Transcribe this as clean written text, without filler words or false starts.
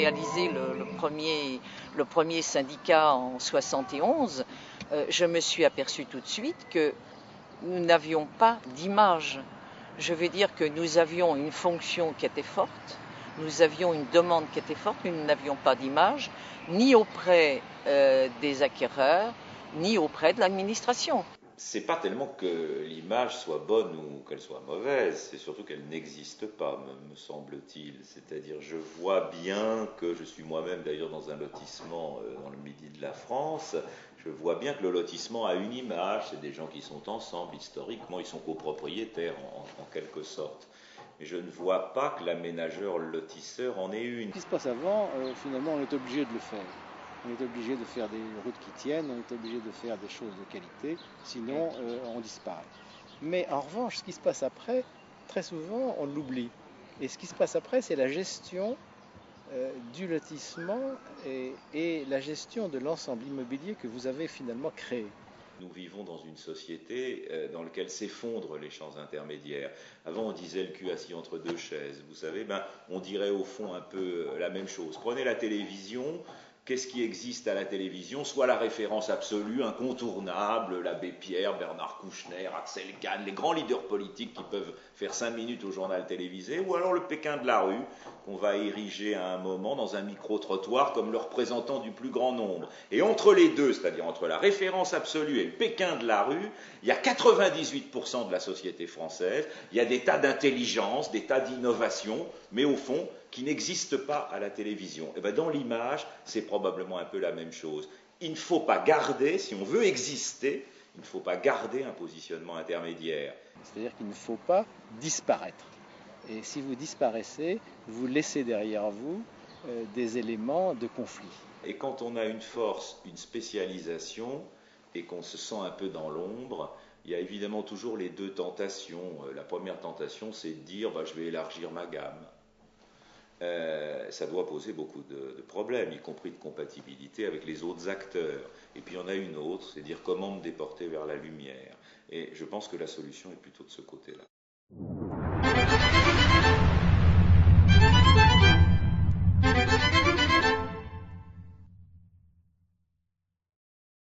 réalisé le premier syndicat en 71, je me suis aperçue tout de suite que nous n'avions pas d'image. Je veux dire que nous avions une fonction qui était forte, nous avions une demande qui était forte, mais nous n'avions pas d'image, ni auprès des acquéreurs, ni auprès de l'administration. C'est pas tellement que l'image soit bonne ou qu'elle soit mauvaise, c'est surtout qu'elle n'existe pas, me semble-t-il. C'est-à-dire, je vois bien que je suis moi-même d'ailleurs dans un lotissement dans le midi de la France. Je vois bien que le lotissement a une image, c'est des gens qui sont ensemble, historiquement, ils sont copropriétaires en quelque sorte. Mais je ne vois pas que l'aménageur lotisseur en ait une. Ce qui se passe avant, finalement, on est obligé de le faire. On est obligé de faire des routes qui tiennent, on est obligé de faire des choses de qualité, sinon on disparaît. Mais en revanche, ce qui se passe après, très souvent, on l'oublie. Et ce qui se passe après, c'est la gestion du lotissement et la gestion de l'ensemble immobilier que vous avez finalement créé. Nous vivons dans une société dans laquelle s'effondrent les champs intermédiaires. Avant, on disait le cul assis entre deux chaises. Vous savez, on dirait au fond un peu la même chose. Prenez la télévision. Qu'est-ce qui existe à la télévision? Soit la référence absolue, incontournable, l'abbé Pierre, Bernard Kouchner, Axel Kahn, les grands leaders politiques qui peuvent faire 5 minutes au journal télévisé, ou alors le Pékin de la rue, qu'on va ériger à un moment dans un micro-trottoir comme le représentant du plus grand nombre. Et entre les deux, c'est-à-dire entre la référence absolue et le Pékin de la rue, il y a 98% de la société française, il y a des tas d'intelligence, des tas d'innovation, mais au fond, qui n'existe pas à la télévision. Et bien dans l'image, c'est probablement un peu la même chose. Il ne faut pas garder, si on veut exister, il ne faut pas garder un positionnement intermédiaire. C'est-à-dire qu'il ne faut pas disparaître. Et si vous disparaissez, vous laissez derrière vous des éléments de conflit. Et quand on a une force, une spécialisation, et qu'on se sent un peu dans l'ombre, il y a évidemment toujours les deux tentations. La première tentation, c'est de dire je vais élargir ma gamme. Ça doit poser beaucoup de problèmes, y compris de compatibilité avec les autres acteurs. Et puis il y en a une autre, c'est dire comment me déporter vers la lumière. Et je pense que la solution est plutôt de ce côté-là.